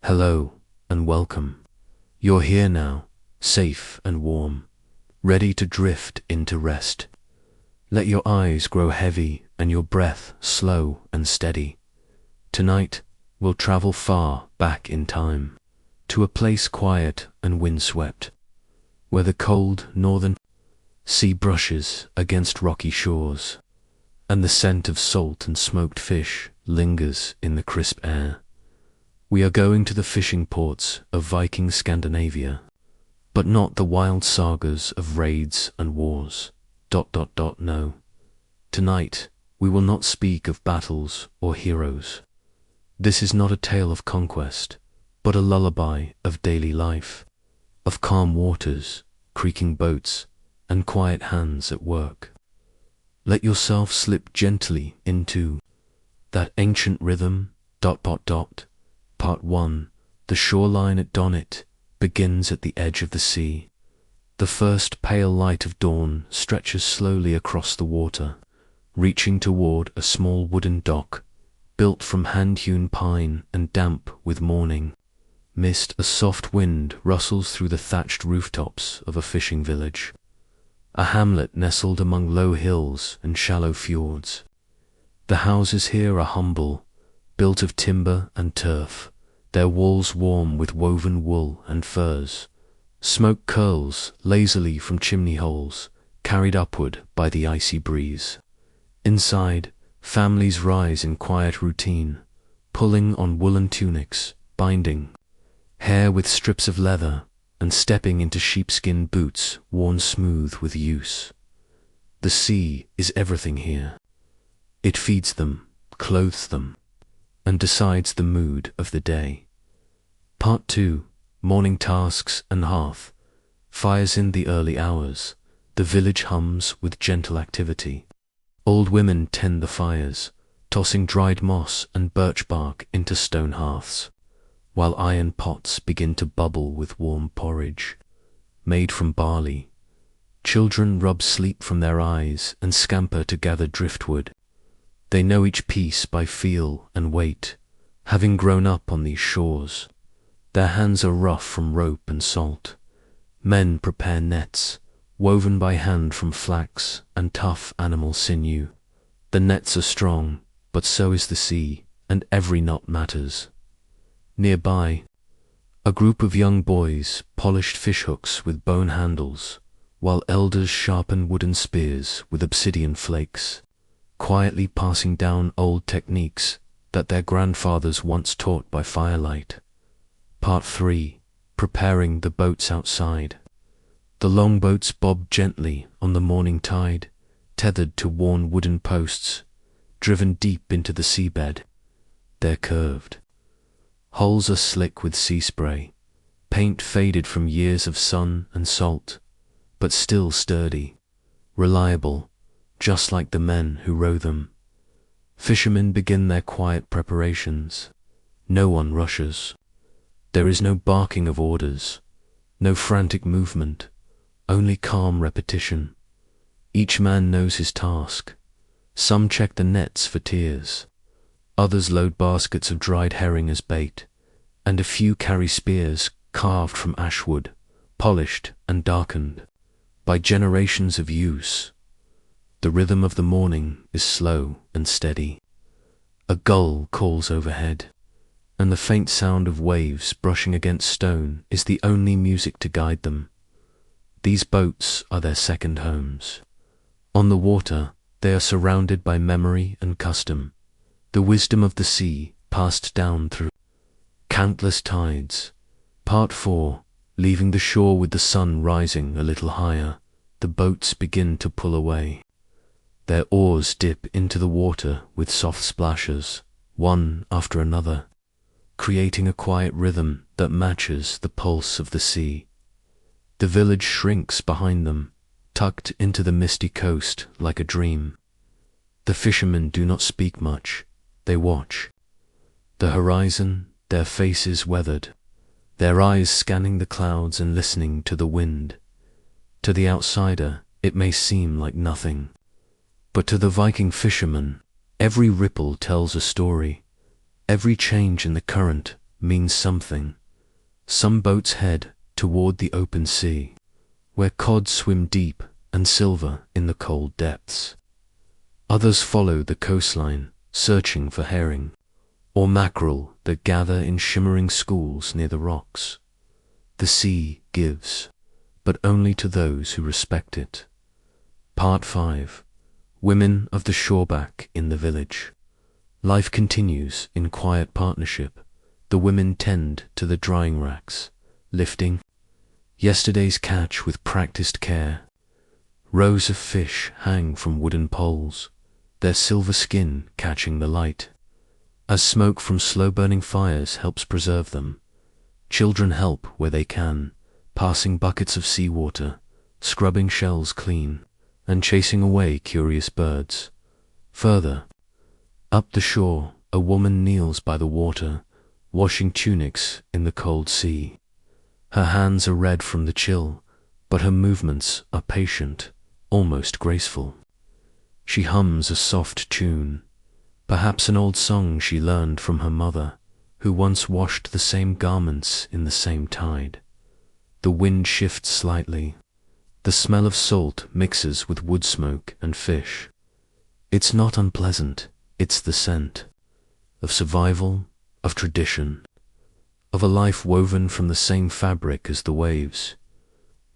Hello and welcome. You're here now, safe and warm, ready to drift into rest. Let your eyes grow heavy and your breath slow and steady. Tonight, we'll travel far back in time, to a place quiet and windswept, where the cold northern sea brushes against rocky shores, and the scent of salt and smoked fish lingers in the crisp air. We are going to the fishing ports of Viking Scandinavia, but not the wild sagas of raids and wars. No. Tonight, we will not speak of battles or heroes. This is not a tale of conquest, but a lullaby of daily life, of calm waters, creaking boats, and quiet hands at work. Let yourself slip gently into that ancient rhythm. Part 1. The shoreline at Donnet begins at the edge of the sea. The first pale light of dawn stretches slowly across the water, reaching toward a small wooden dock, built from hand-hewn pine and damp with morning mist. A soft wind rustles through the thatched rooftops of a fishing village, a hamlet nestled among low hills and shallow fjords. The houses here are humble, built of timber and turf, their walls warm with woven wool and furs. Smoke curls lazily from chimney holes, carried upward by the icy breeze. Inside, families rise in quiet routine, pulling on woolen tunics, binding hair with strips of leather, and stepping into sheepskin boots worn smooth with use. The sea is everything here. It feeds them, clothes them, and decides the mood of the day. Part 2. Morning tasks and hearth. Fires in the early hours. The village hums with gentle activity. Old women tend the fires, tossing dried moss and birch bark into stone hearths, while iron pots begin to bubble with warm porridge, made from barley. Children rub sleep from their eyes and scamper to gather driftwood. They know each piece by feel and weight, having grown up on these shores. Their hands are rough from rope and salt. Men prepare nets, woven by hand from flax and tough animal sinew. The nets are strong, but so is the sea, and every knot matters. Nearby, a group of young boys polished fishhooks with bone handles, while elders sharpen wooden spears with obsidian flakes, quietly passing down old techniques that their grandfathers once taught by firelight. Part 3. Preparing the boats outside. The longboats bob gently on the morning tide, tethered to worn wooden posts, driven deep into the seabed. They're curved. Hulls are slick with sea spray, paint faded from years of sun and salt, but still sturdy, reliable, just like the men who row them. Fishermen begin their quiet preparations. No one rushes. There is no barking of orders, no frantic movement, only calm repetition. Each man knows his task. Some check the nets for tears, others load baskets of dried herring as bait, and a few carry spears carved from ashwood, polished and darkened by generations of use. The rhythm of the morning is slow and steady. A gull calls overhead, and the faint sound of waves brushing against stone is the only music to guide them. These boats are their second homes. On the water, they are surrounded by memory and custom, the wisdom of the sea passed down through countless tides. Part 4. Leaving the shore with the sun rising a little higher, the boats begin to pull away. Their oars dip into the water with soft splashes, one after another, creating a quiet rhythm that matches the pulse of the sea. The village shrinks behind them, tucked into the misty coast like a dream. The fishermen do not speak much, they watch. The horizon, their faces weathered, their eyes scanning the clouds and listening to the wind. To the outsider, it may seem like nothing, but to the Viking fisherman, every ripple tells a story. Every change in the current, means something. Some boats head toward the open sea, where cod swim deep and silver in the cold depths. Others follow the coastline, searching for herring or mackerel that gather in shimmering schools near the rocks. The sea gives, but only to those who respect it. Part 5. Women of the shoreback in the village. Life continues in quiet partnership. The women tend to the drying racks, lifting yesterday's catch with practiced care. Rows of fish hang from wooden poles, their silver skin catching the light. As smoke from slow-burning fires helps preserve them, children help where they can, passing buckets of seawater, scrubbing shells clean, and chasing away curious birds. Further up the shore, a woman kneels by the water, washing tunics in the cold sea. Her hands are red from the chill, but her movements are patient, almost graceful. She hums a soft tune, perhaps an old song she learned from her mother, who once washed the same garments in the same tide. The wind shifts slightly. The smell of salt mixes with wood smoke and fish. It's not unpleasant, it's the scent of survival, of tradition, of a life woven from the same fabric as the waves.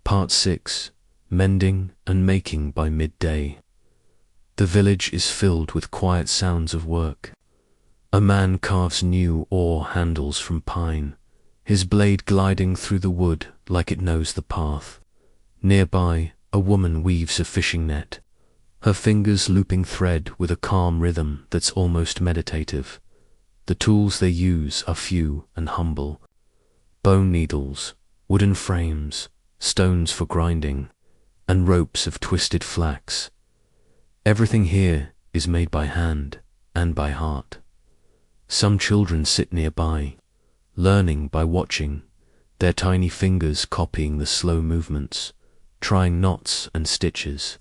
Part 6. Mending and making by midday. The village is filled with quiet sounds of work. A man carves new oar handles from pine, his blade gliding through the wood like it knows the path. Nearby, a woman weaves a fishing net, her fingers looping thread with a calm rhythm that's almost meditative. The tools they use are few and humble. Bone needles, wooden frames, stones for grinding, and ropes of twisted flax. Everything here is made by hand and by heart. Some children sit nearby, learning by watching, their tiny fingers copying the slow movements, trying knots and stitches.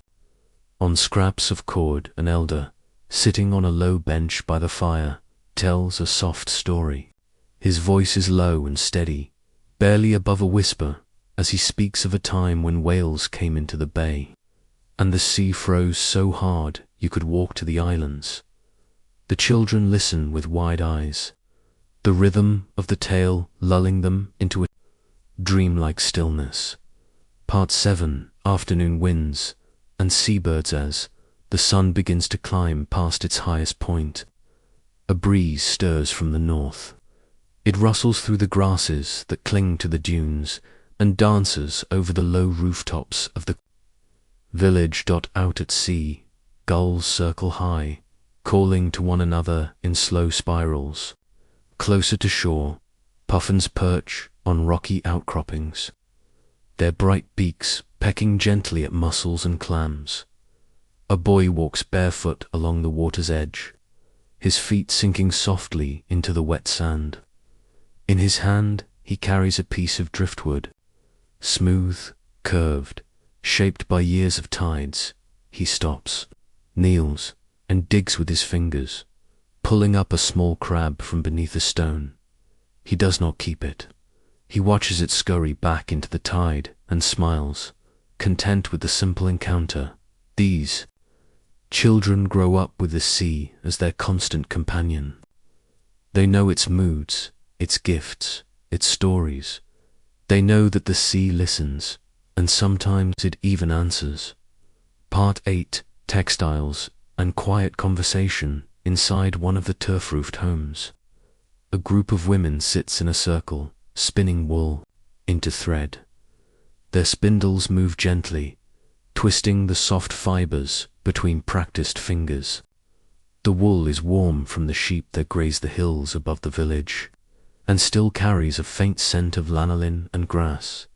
On scraps of cord, an elder, sitting on a low bench by the fire, tells a soft story. His voice is low and steady, barely above a whisper, as he speaks of a time when whales came into the bay, and the sea froze so hard you could walk to the islands. The children listen with wide eyes, the rhythm of the tale lulling them into a dreamlike stillness. Part 7. Afternoon winds and seabirds. As the sun begins to climb past its highest point, a breeze stirs from the north. It rustles through the grasses that cling to the dunes and dances over the low rooftops of the village. Out at sea, gulls circle high, calling to one another in slow spirals. Closer to shore, puffins perch on rocky outcroppings, their bright beaks pecking gently at mussels and clams. A boy walks barefoot along the water's edge, his feet sinking softly into the wet sand. In his hand he carries a piece of driftwood, smooth, curved, shaped by years of tides. He stops, kneels, and digs with his fingers, pulling up a small crab from beneath a stone. He does not keep it. He watches it scurry back into the tide and smiles, content with the simple encounter. These children grow up with the sea as their constant companion. They know its moods, its gifts, its stories. They know that the sea listens, and sometimes it even answers. Part 8. Textiles and quiet conversation inside one of the turf-roofed homes. A group of women sits in a circle, spinning wool into thread. Their spindles move gently, twisting the soft fibers between practiced fingers. The wool is warm from the sheep that graze the hills above the village, and still carries a faint scent of lanolin and grass.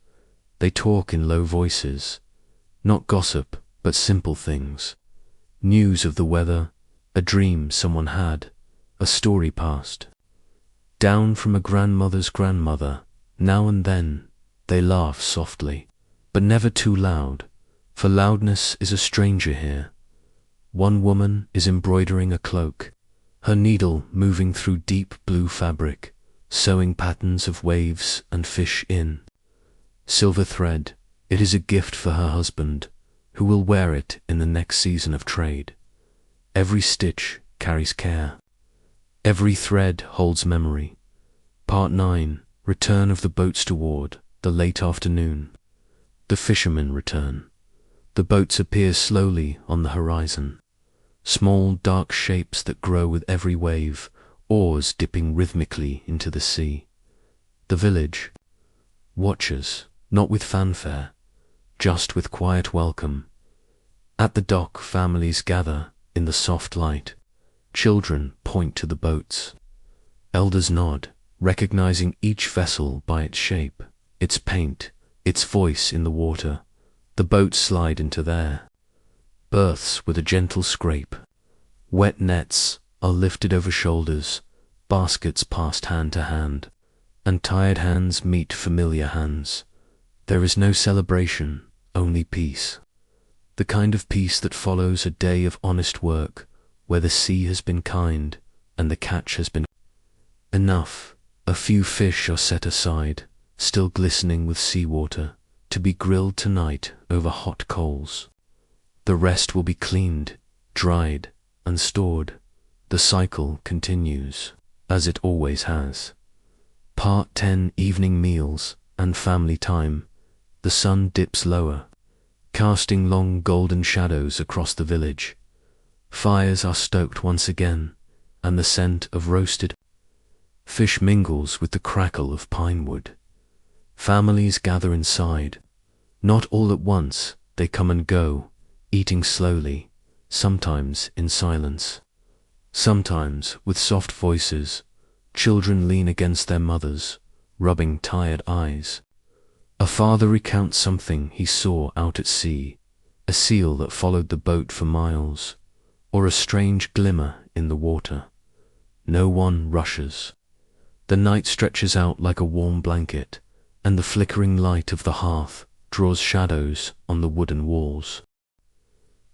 They talk in low voices, not gossip, but simple things. News of the weather, a dream someone had, a story passed down from a grandmother's grandmother. Now and then they laugh softly, but never too loud, for loudness is a stranger here. One woman is embroidering a cloak, her needle moving through deep blue fabric, sewing patterns of waves and fish in silver thread. It is a gift for her husband, who will wear it in the next season of trade. Every stitch carries care. Every thread holds memory. Part 9. Return of the boats toward the late afternoon. The fishermen return. The boats appear slowly on the horizon. Small dark shapes that grow with every wave, oars dipping rhythmically into the sea. The village watches, not with fanfare, just with quiet welcome. At the dock, families gather in the soft light. Children point to the boats. Elders nod, recognizing each vessel by its shape, its paint, its voice in the water. The boats slide into their berths with a gentle scrape. Wet nets are lifted over shoulders, baskets passed hand to hand, and tired hands meet familiar hands. There is no celebration, only peace. The kind of peace that follows a day of honest work, where the sea has been kind and the catch has been enough. A few fish are set aside, still glistening with seawater, to be grilled tonight over hot coals. The rest will be cleaned, dried, and stored. The cycle continues, as it always has. Part 10. Evening meals and family time. The sun dips lower, casting long golden shadows across the village. Fires are stoked once again, and the scent of roasted fish mingles with the crackle of pine wood. Families gather inside. Not all at once, they come and go, eating slowly, sometimes in silence, sometimes with soft voices. Children lean against their mothers, rubbing tired eyes. A father recounts something he saw out at sea, a seal that followed the boat for miles, or a strange glimmer in the water. No one rushes. The night stretches out like a warm blanket, and the flickering light of the hearth draws shadows on the wooden walls.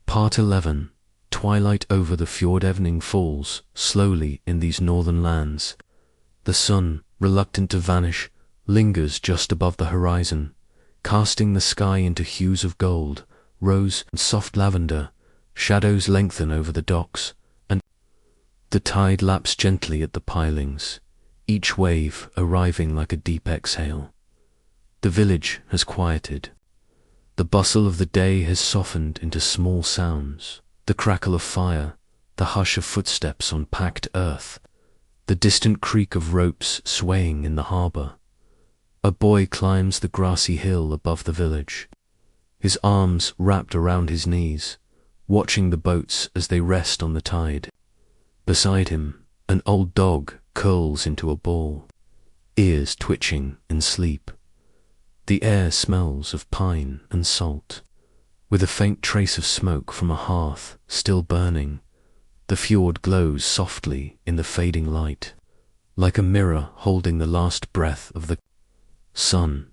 Part 11. Twilight over the fjord. Evening falls slowly in these northern lands. The sun, reluctant to vanish, lingers just above the horizon, casting the sky into hues of gold, rose, and soft lavender. Shadows lengthen over the docks, and the tide laps gently at the pilings, each wave arriving like a deep exhale. The village has quieted. The bustle of the day has softened into small sounds, the crackle of fire, the hush of footsteps on packed earth, the distant creak of ropes swaying in the harbor. A boy climbs the grassy hill above the village, his arms wrapped around his knees, watching the boats as they rest on the tide. Beside him, an old dog curls into a ball, ears twitching in sleep. The air smells of pine and salt, with a faint trace of smoke from a hearth still burning. The fjord glows softly in the fading light, like a mirror holding the last breath of the sun.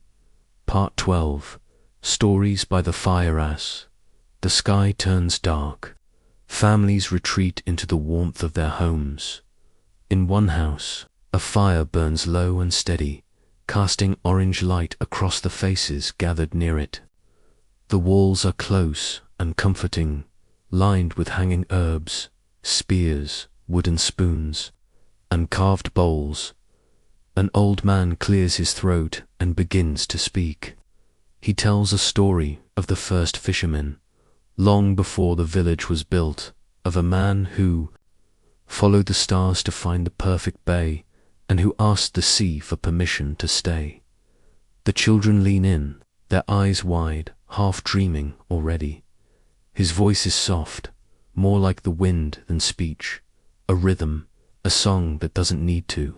Part 12. Stories by the fire. As the sky turns dark, families retreat into the warmth of their homes. In one house, a fire burns low and steady, casting orange light across the faces gathered near it. The walls are close and comforting, lined with hanging herbs, spears, wooden spoons, and carved bowls. An old man clears his throat and begins to speak. He tells a story of the first fishermen, long before the village was built, of a man who followed the stars to find the perfect bay, and who asked the sea for permission to stay. The children lean in, their eyes wide, half dreaming already. His voice is soft, more like the wind than speech, a rhythm, a song that doesn't need to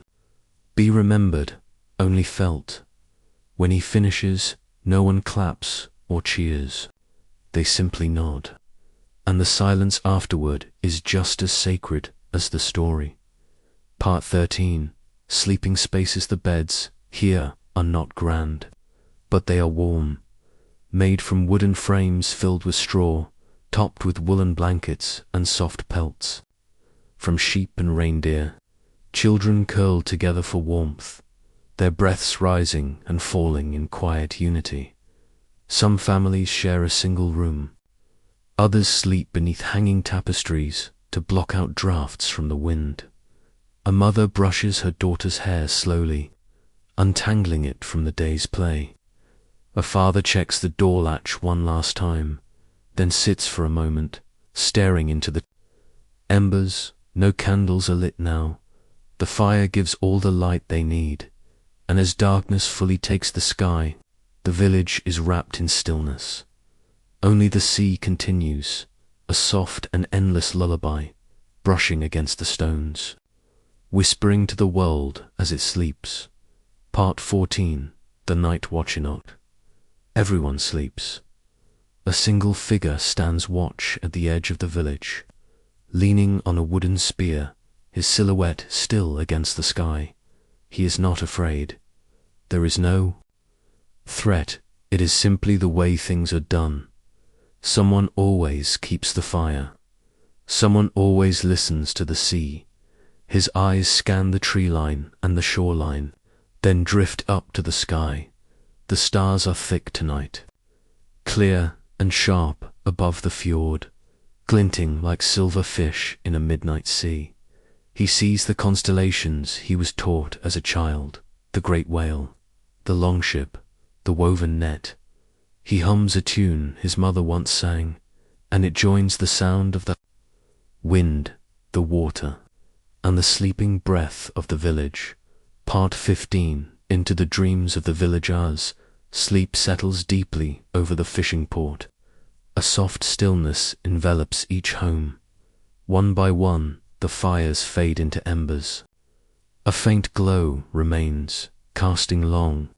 be remembered, only felt. When he finishes, no one claps or cheers. They simply nod, and the silence afterward is just as sacred as the story. Part 13. Sleeping spaces. The beds here are not grand, but they are warm, made from wooden frames filled with straw, topped with woolen blankets and soft pelts. From sheep and reindeer, Children curl together for warmth, their breaths rising and falling in quiet unity. Some families share a single room. Others sleep beneath hanging tapestries to block out drafts from the wind. A mother brushes her daughter's hair slowly, untangling it from the day's play. A father checks the door latch one last time, then sits for a moment, staring into the embers. No candles are lit now. The fire gives all the light they need, and as darkness fully takes the sky, the village is wrapped in stillness. Only the sea continues, a soft and endless lullaby, brushing against the stones, whispering to the world as it sleeps. Part 14. The Night Watching. Everyone sleeps. A single figure stands watch at the edge of the village, leaning on a wooden spear, his silhouette still against the sky. He is not afraid. There is no threat. It is simply the way things are done. Someone always keeps the fire. Someone always listens to the sea. His eyes scan the tree line and the shoreline, then drift up to the sky. The stars are thick tonight, clear and sharp above the fjord, glinting like silver fish in a midnight sea. He sees the constellations he was taught as a child, the great whale, the longship, the woven net. He hums a tune his mother once sang, and it joins the sound of the wind, the water, and the sleeping breath of the village. Part 15. Into the dreams of the villagers. Sleep settles deeply over the fishing port. A soft stillness envelops each home. One by one, the fires fade into embers. A faint glow remains, casting long,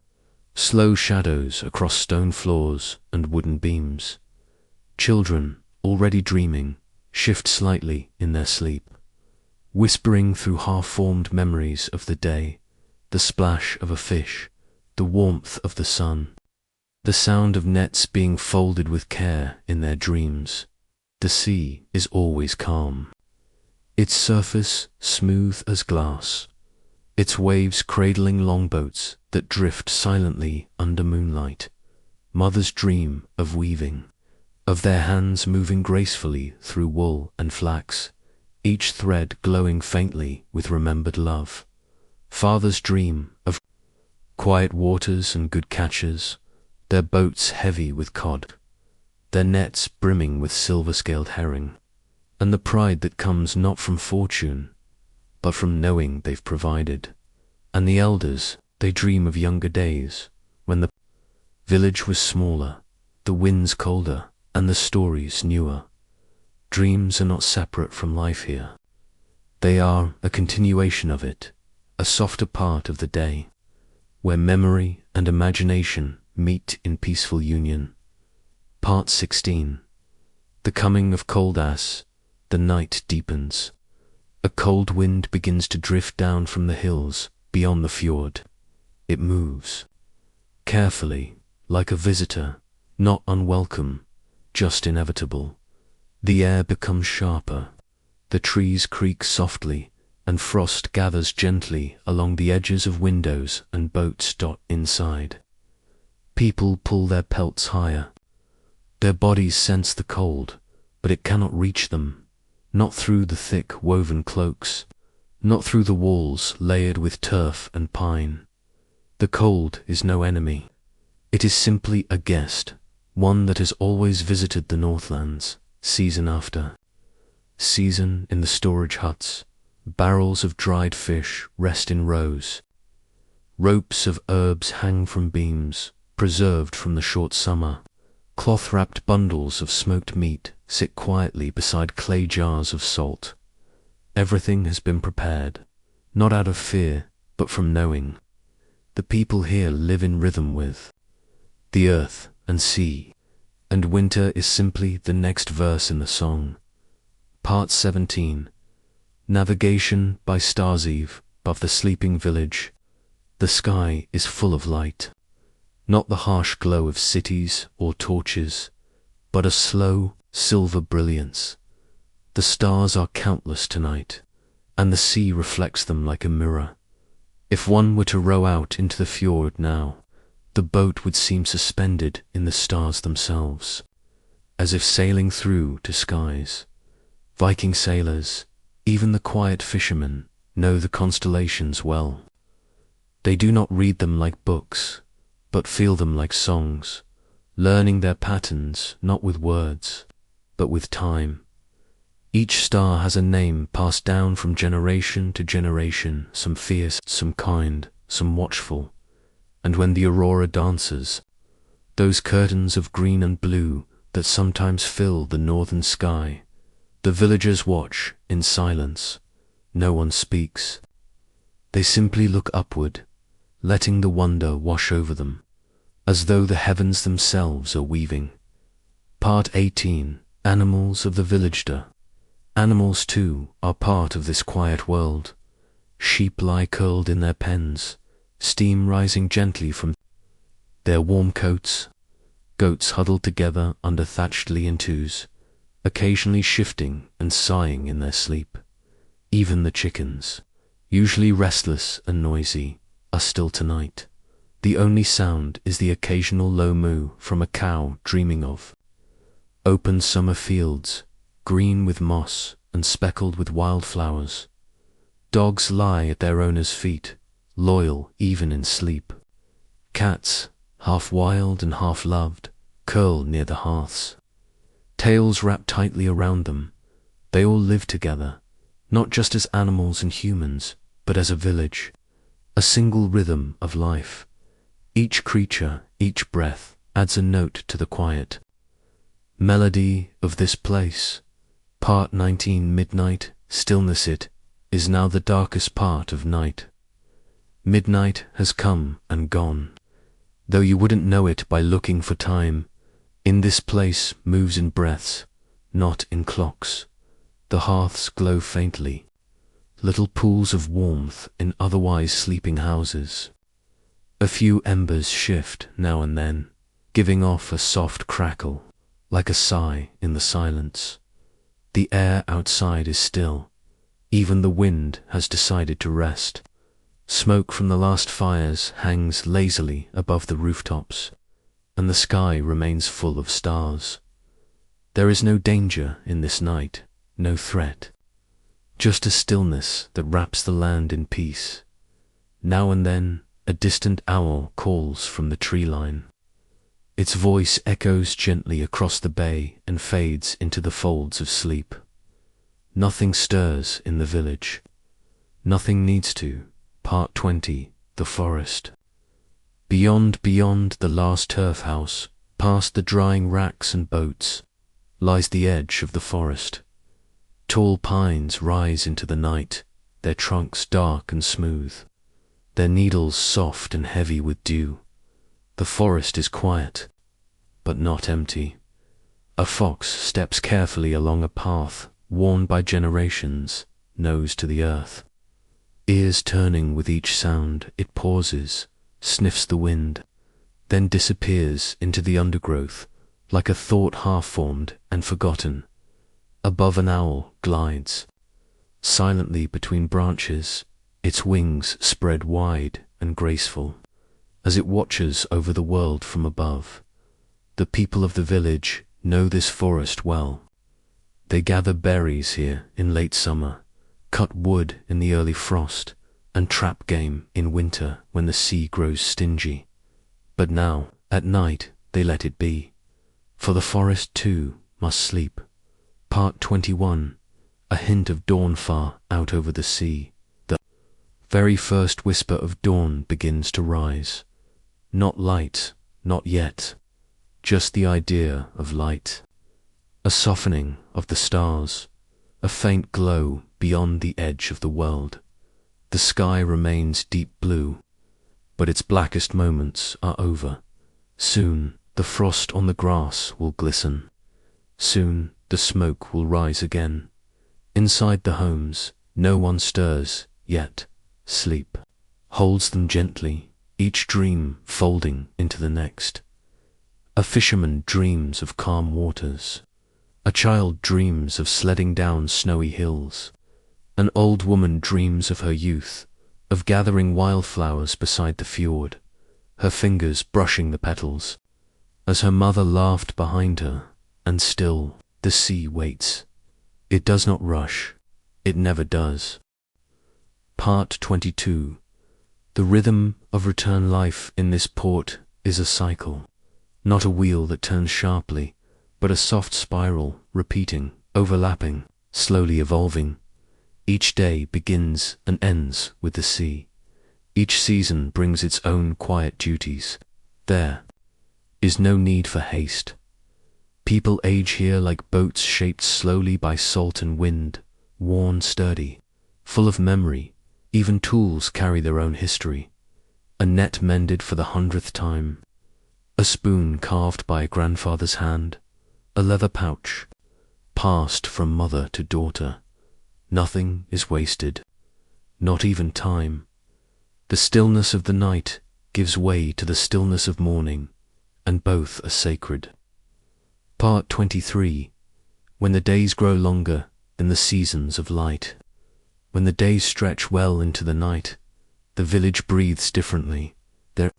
slow shadows across stone floors and wooden beams. Children, already dreaming, shift slightly in their sleep, whispering through half-formed memories of the day, the splash of a fish, the warmth of the sun, the sound of nets being folded with care in their dreams. The sea is always calm, its surface smooth as glass, its waves cradling longboats that drift silently under moonlight. Mothers dream of weaving, of their hands moving gracefully through wool and flax, each thread glowing faintly with remembered love. Fathers dream of quiet waters and good catches, their boats heavy with cod, their nets brimming with silver-scaled herring, and the pride that comes not from fortune, but from knowing they've provided. And the elders, they dream of younger days, when the village was smaller, the winds colder, and the stories newer. Dreams are not separate from life here. They are a continuation of it, a softer part of the day, where memory and imagination meet in peaceful union. Part 16. The coming of Calm.Hstory. The night deepens. A cold wind begins to drift down from the hills beyond the fjord. It moves, carefully, like a visitor, not unwelcome, just inevitable. The air becomes sharper, the trees creak softly, and frost gathers gently along the edges of windows and boats. Inside, people pull their pelts higher. Their bodies sense the cold, but it cannot reach them, not through the thick woven cloaks, not through the walls layered with turf and pine. The cold is no enemy. It is simply a guest, one that has always visited the Northlands, season after season. In the storage huts, barrels of dried fish rest in rows. Ropes of herbs hang from beams, preserved from the short summer. Cloth-wrapped bundles of smoked meat sit quietly beside clay jars of salt. Everything has been prepared, not out of fear, but from knowing. The people here live in rhythm with the earth and sea, and winter is simply the next verse in the song. Part 17. Navigation by star's eve above the sleeping village. The sky is full of light, not the harsh glow of cities or torches, but a slow, silver brilliance. The stars are countless tonight, and the sea reflects them like a mirror. If one were to row out into the fjord now, the boat would seem suspended in the stars themselves, as if sailing through to skies. Viking sailors, even the quiet fishermen, know the constellations well. They do not read them like books, but feel them like songs, learning their patterns not with words, but with time. Each star has a name passed down from generation to generation, some fierce, some kind, some watchful. And when the aurora dances, those curtains of green and blue that sometimes fill the northern sky, the villagers watch in silence. No one speaks. They simply look upward, letting the wonder wash over them, as though the heavens themselves are weaving. Part 18. Animals of the village-der. Animals, too, are part of this quiet world. Sheep lie curled in their pens, steam rising gently from their warm coats. Goats huddled together under thatched lean-tos, occasionally shifting and sighing in their sleep. Even the chickens, usually restless and noisy, are still tonight. The only sound is the occasional low moo from a cow dreaming of open summer fields, green with moss and speckled with wildflowers. Dogs lie at their owners' feet, loyal even in sleep. Cats, half wild and half loved, curl near the hearths. Tails wrapped tightly around them, they all live together, not just as animals and humans, but as a village, a single rhythm of life. Each creature, each breath, adds a note to the quiet melody of this place. Part 19. Midnight, stillness. It is now the darkest part of night. Midnight has come and gone, though you wouldn't know it by looking for time. In this place moves in breaths, not in clocks. The hearths glow faintly, little pools of warmth in otherwise sleeping houses. A few embers shift now and then, giving off a soft crackle, like a sigh in the silence. The air outside is still. Even the wind has decided to rest. Smoke from the last fires hangs lazily above the rooftops, and the sky remains full of stars. There is no danger in this night, no threat, just a stillness that wraps the land in peace. Now and then, a distant owl calls from the tree line. Its voice echoes gently across the bay and fades into the folds of sleep. Nothing stirs in the village. Nothing needs to. Part 20. The forest. Beyond the last turf house, past the drying racks and boats, lies the edge of the forest. Tall pines rise into the night, their trunks dark and smooth, their needles soft and heavy with dew. The forest is quiet, but not empty. A fox steps carefully along a path worn by generations, nose to the earth. Ears turning with each sound, it pauses, sniffs the wind, then disappears into the undergrowth like a thought half-formed and forgotten. Above, an owl glides silently between branches, its wings spread wide and graceful, as it watches over the world from above. The people of the village know this forest well. They gather berries here in late summer, cut wood in the early frost, and trap game in winter when the sea grows stingy. But now, at night, they let it be, for the forest too must sleep. Part 21. A hint of dawn far out over the sea. The very first whisper of dawn begins to rise. Not light, not yet, just the idea of light. A softening of the stars, a faint glow beyond the edge of the world. The sky remains deep blue, but its blackest moments are over. Soon the frost on the grass will glisten. Soon the smoke will rise again. Inside the homes, no one stirs, yet sleep holds them gently, each dream folding into the next. A fisherman dreams of calm waters. A child dreams of sledding down snowy hills. An old woman dreams of her youth, of gathering wildflowers beside the fjord, her fingers brushing the petals, as her mother laughed behind her, and still the sea waits. It does not rush. It never does. Part 22. The rhythm of return life in this port is a cycle, not a wheel that turns sharply, but a soft spiral, repeating, overlapping, slowly evolving. Each day begins and ends with the sea. Each season brings its own quiet duties. There is no need for haste. People age here like boats shaped slowly by salt and wind, worn sturdy, full of memory. Even tools carry their own history. A net mended for the 100th time, a spoon carved by a grandfather's hand, a leather pouch, passed from mother to daughter. Nothing is wasted, not even time. The stillness of the night gives way to the stillness of morning, and both are sacred. Part 23. When the days grow longer than the seasons of light, when the days stretch well into the night, the village breathes differently. There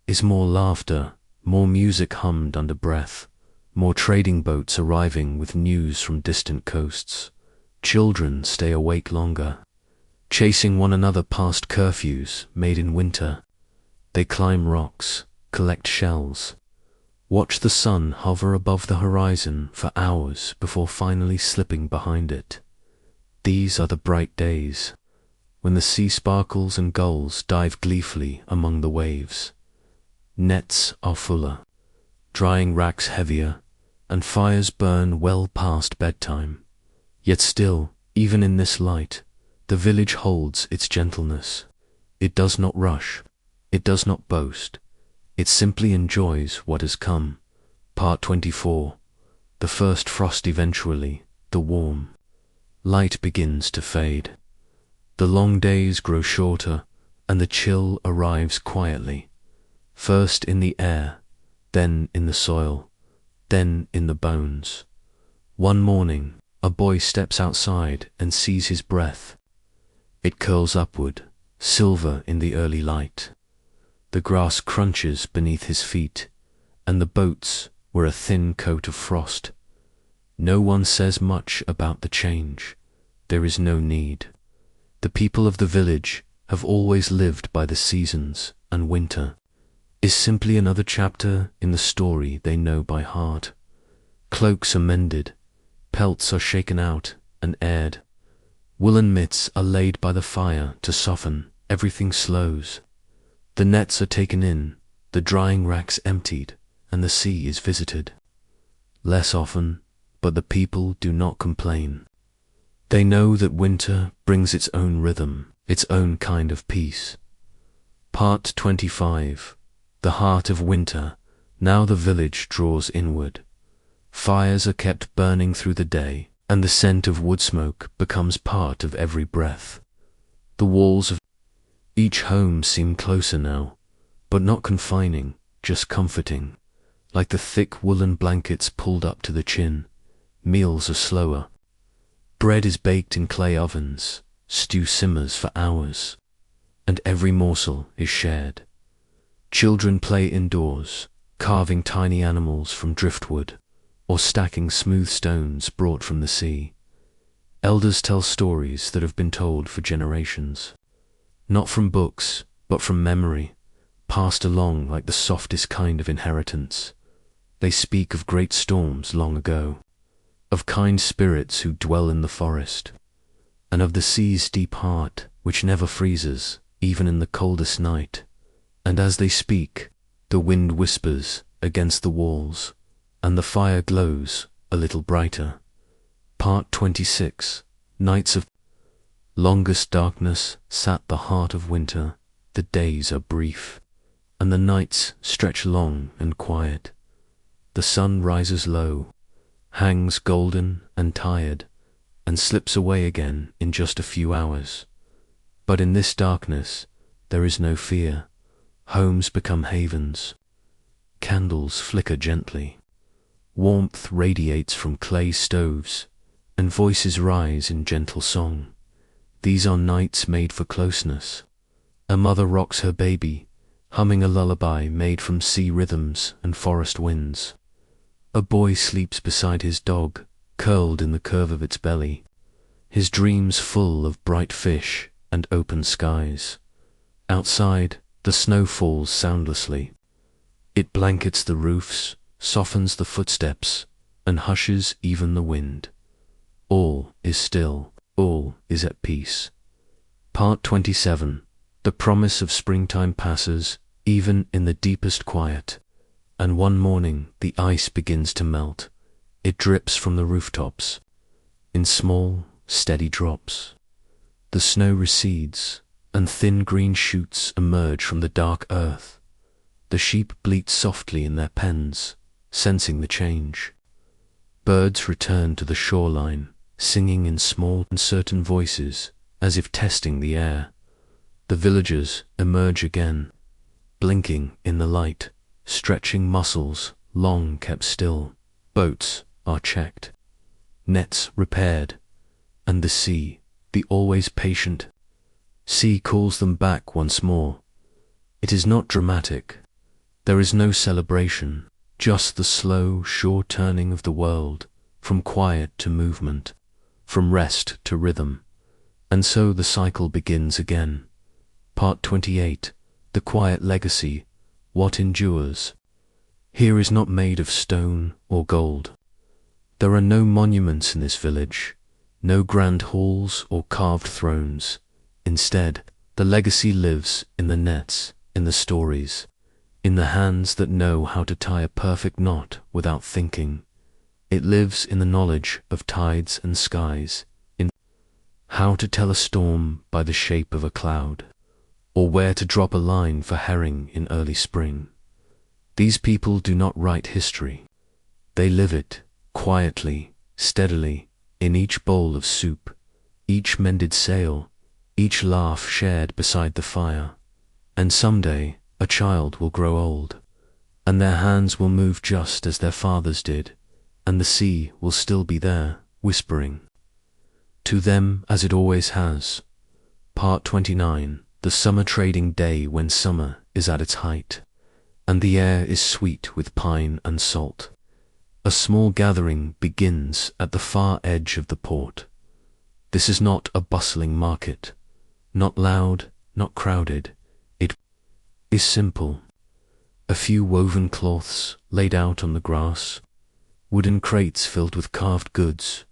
is more laughter, more music hummed under breath, more trading boats arriving with news from distant coasts. Children stay awake longer, chasing one another past curfews made in winter. They climb rocks, collect shells, watch the sun hover above the horizon for hours before finally slipping behind it. These are the bright days, when the sea sparkles and gulls dive gleefully among the waves. Nets are fuller, drying racks heavier, and fires burn well past bedtime. Yet still, even in this light, the village holds its gentleness. It does not rush, it does not boast, it simply enjoys what has come. Part 24. The first frost eventually, the warm light begins to fade. The long days grow shorter, and the chill arrives quietly, first in the air, then in the soil, then in the bones. One morning, a boy steps outside and sees his breath. It curls upward, silver in the early light. The grass crunches beneath his feet, and the boats wear a thin coat of frost. No one says much about the change. There is no need. The people of the village have always lived by the seasons, and winter is simply another chapter in the story they know by heart. Cloaks are mended, pelts are shaken out and aired. Woolen mitts are laid by the fire to soften. Everything slows. The nets are taken in, the drying racks emptied, and the sea is visited. Less often, but the people do not complain. They know that winter brings its own rhythm, its own kind of peace. Part 25. The heart of winter. Now the village draws inward. Fires are kept burning through the day, and the scent of wood smoke becomes part of every breath. The walls of each home seem closer now, but not confining, just comforting. Like the thick woolen blankets pulled up to the chin. Meals are slower. Bread is baked in clay ovens, stew simmers for hours, and every morsel is shared. Children play indoors, carving tiny animals from driftwood, or stacking smooth stones brought from the sea. Elders tell stories that have been told for generations, not from books, but from memory, passed along like the softest kind of inheritance. They speak of great storms long ago, of kind spirits who dwell in the forest, and of the sea's deep heart which never freezes, even in the coldest night. And as they speak, the wind whispers against the walls, and the fire glows a little brighter. Part 26. Nights of longest darkness sat the heart of winter. The days are brief, and the nights stretch long and quiet. The sun rises low, hangs golden and tired, and slips away again in just a few hours. But in this darkness there is no fear. Homes become havens. Candles flicker gently. Warmth radiates from clay stoves, and voices rise in gentle song. These are nights made for closeness. A mother rocks her baby, humming a lullaby made from sea rhythms and forest winds. A boy sleeps beside his dog, curled in the curve of its belly, his dreams full of bright fish and open skies. Outside, the snow falls soundlessly. It blankets the roofs, softens the footsteps, and hushes even the wind. All is still, all is at peace. Part 27. The promise of springtime passes, even in the deepest quiet, and one morning the ice begins to melt. It drips from the rooftops, in small, steady drops. The snow recedes, and thin green shoots emerge from the dark earth. The sheep bleat softly in their pens, sensing the change. Birds return to the shoreline, singing in small, uncertain voices, as if testing the air. The villagers emerge again, blinking in the light, stretching muscles long kept still. Boats are checked, nets repaired, and the sea, the always patient sea, calls them back once more. It is not dramatic. There is no celebration, just the slow, sure turning of the world, from quiet to movement, from rest to rhythm. And so the cycle begins again. Part 28. The quiet legacy, what endures. Here is not made of stone or gold. There are no monuments in this village, no grand halls or carved thrones. Instead, the legacy lives in the nets, in the stories, in the hands that know how to tie a perfect knot without thinking. It lives in the knowledge of tides and skies, in how to tell a storm by the shape of a cloud, or where to drop a line for herring in early spring. These people do not write history. They live it, quietly, steadily, in each bowl of soup, each mended sail, each laugh shared beside the fire. And someday, a child will grow old, and their hands will move just as their fathers did, and the sea will still be there, whispering to them as it always has. Part 29. The summer trading day, when summer is at its height, and the air is sweet with pine and salt. A small gathering begins at the far edge of the port. This is not a bustling market, not loud, not crowded. It is simple. A few woven cloths laid out on the grass, wooden crates filled with carved goods,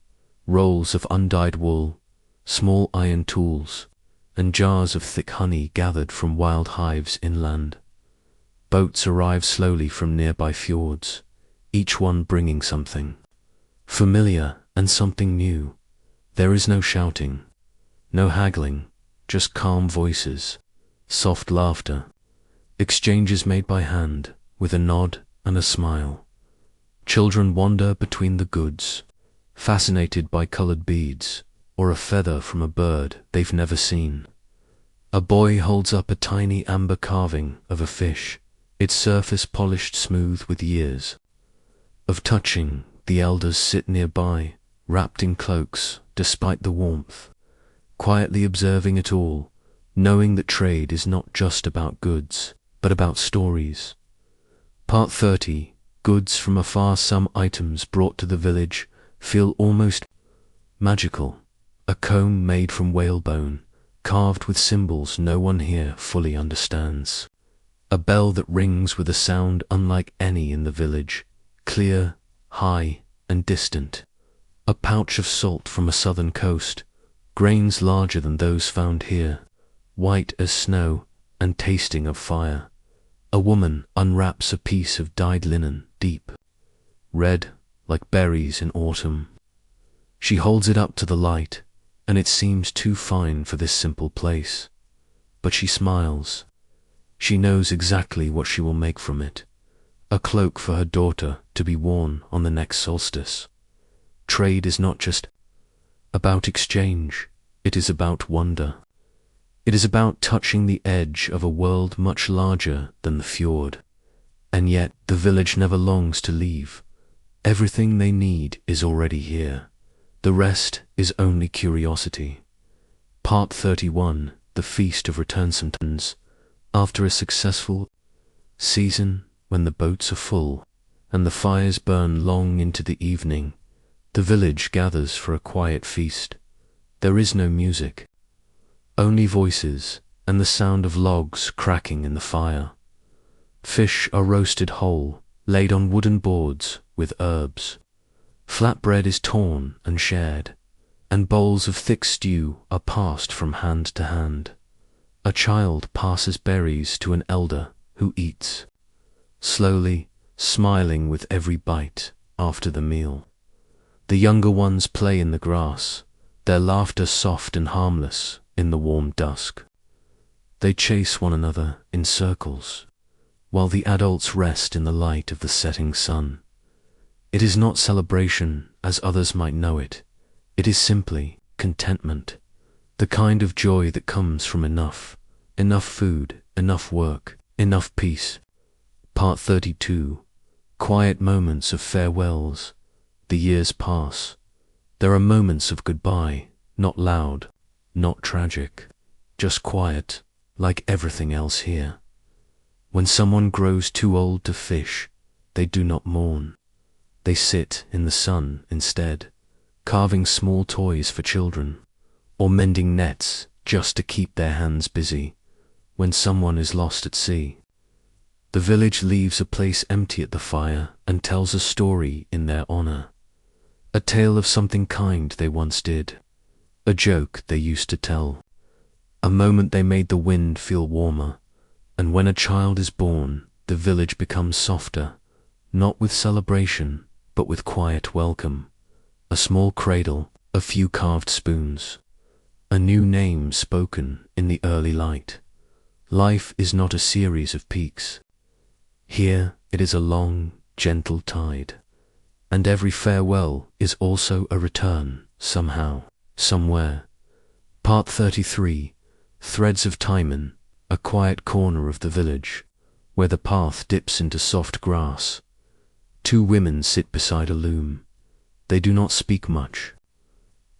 rolls of undyed wool, small iron tools, and jars of thick honey gathered from wild hives inland. Boats arrive slowly from nearby fjords, each one bringing something familiar and something new. There is no shouting, no haggling, just calm voices, soft laughter, exchanges made by hand, with a nod and a smile. Children wander between the goods, fascinated by colored beads, or a feather from a bird they've never seen. A boy holds up a tiny amber carving of a fish, its surface polished smooth with years of touching. The elders sit nearby, wrapped in cloaks, despite the warmth, quietly observing it all, knowing that trade is not just about goods, but about stories. Part 30. Goods from afar. Some items brought to the village feel almost magical. A comb made from whalebone, carved with symbols no one here fully understands. A bell that rings with a sound unlike any in the village, clear, high, and distant. A pouch of salt from a southern coast, grains larger than those found here, white as snow and tasting of fire. A woman unwraps a piece of dyed linen, deep red, like berries in autumn. She holds it up to the light, and it seems too fine for this simple place. But she smiles. She knows exactly what she will make from it. A cloak for her daughter to be worn on the next solstice. Trade is not just about exchange, it is about wonder. It is about touching the edge of a world much larger than the fjord. And yet the village never longs to leave. Everything they need is already here. The rest is only curiosity. Part 31. The Feast of Returns. After a successful season, when the boats are full, and the fires burn long into the evening, the village gathers for a quiet feast. There is no music, only voices and the sound of logs cracking in the fire. Fish are roasted whole, laid on wooden boards with herbs. Flatbread is torn and shared, and bowls of thick stew are passed from hand to hand. A child passes berries to an elder who eats, slowly, smiling with every bite after the meal. The younger ones play in the grass, their laughter soft and harmless in the warm dusk. They chase one another in circles, while the adults rest in the light of the setting sun. It is not celebration as others might know it. It is simply contentment, the kind of joy that comes from enough food, enough work, enough peace. Part 32. Quiet moments of farewells. The years pass. There are moments of goodbye, not loud, not tragic, just quiet, like everything else here. When someone grows too old to fish, they do not mourn. They sit in the sun instead, carving small toys for children, or mending nets just to keep their hands busy when someone is lost at sea. The village leaves a place empty at the fire and tells a story in their honor. A tale of something kind they once did, a joke they used to tell, a moment they made the wind feel warmer. And when a child is born, the village becomes softer, not with celebration, but with quiet welcome. A small cradle, a few carved spoons, a new name spoken in the early light. Life is not a series of peaks. Here it is a long, gentle tide, and every farewell is also a return, somehow, somewhere. Part 33. Threads of Timon. A quiet corner of the village, where the path dips into soft grass. Two women sit beside a loom. They do not speak much.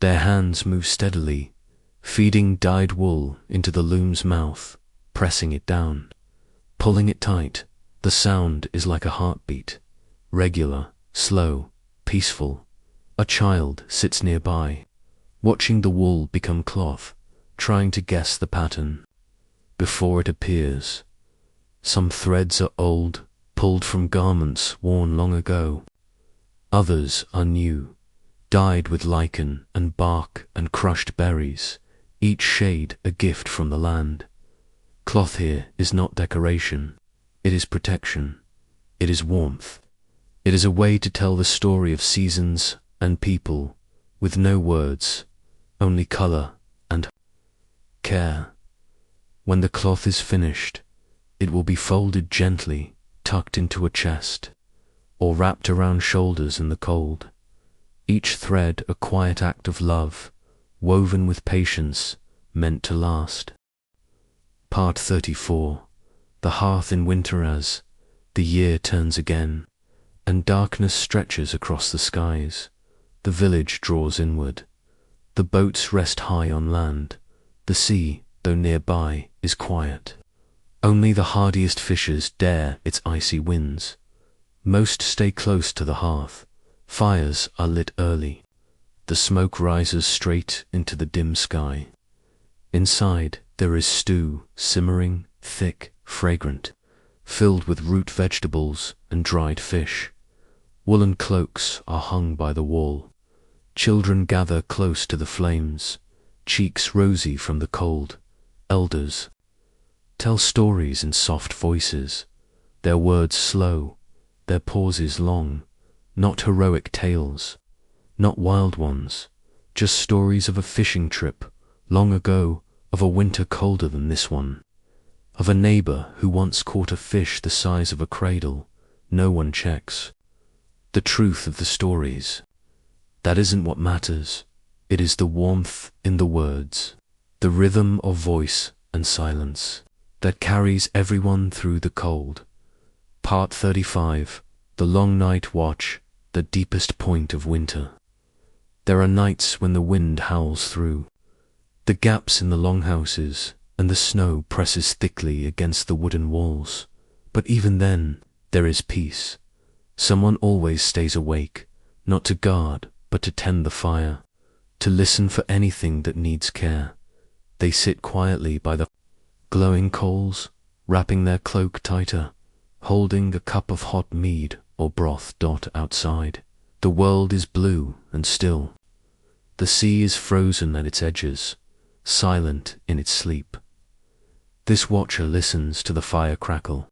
Their hands move steadily, feeding dyed wool into the loom's mouth, pressing it down, pulling it tight. The sound is like a heartbeat, regular, slow, peaceful. A child sits nearby, watching the wool become cloth, trying to guess the pattern before it appears. Some threads are old, pulled from garments worn long ago. Others are new, dyed with lichen and bark and crushed berries, each shade a gift from the land. Cloth here is not decoration, it is protection, it is warmth. It is a way to tell the story of seasons and people, with no words, only color and care. When the cloth is finished, it will be folded gently, tucked into a chest, or wrapped around shoulders in the cold. Each thread a quiet act of love, woven with patience, meant to last. Part 34. The hearth in winter as the year turns again, and darkness stretches across the skies. The village draws inward. The boats rest high on land. The sea, though nearby, is quiet. Only the hardiest fishers dare its icy winds. Most stay close to the hearth. Fires are lit early. The smoke rises straight into the dim sky. Inside there is stew, simmering, thick, fragrant, filled with root vegetables and dried fish. Woolen cloaks are hung by the wall. Children gather close to the flames, cheeks rosy from the cold. Elders tell stories in soft voices, their words slow, their pauses long, not heroic tales, not wild ones, just stories of a fishing trip long ago, of a winter colder than this one, of a neighbor who once caught a fish the size of a cradle. No one checks the truth of the stories. That isn't what matters. It is the warmth in the words, the rhythm of voice and silence that carries everyone through the cold. Part 35. The long night watch, the deepest point of winter. There are nights when the wind howls through. The gaps in the longhouses and the snow presses thickly against the wooden walls. But even then, there is peace. Someone always stays awake, not to guard, but to tend the fire, to listen for anything that needs care. They sit quietly by the glowing coals, wrapping their cloak tighter, holding a cup of hot mead or broth. Outside, the world is blue and still. The sea is frozen at its edges, silent in its sleep. This watcher listens to the fire crackle,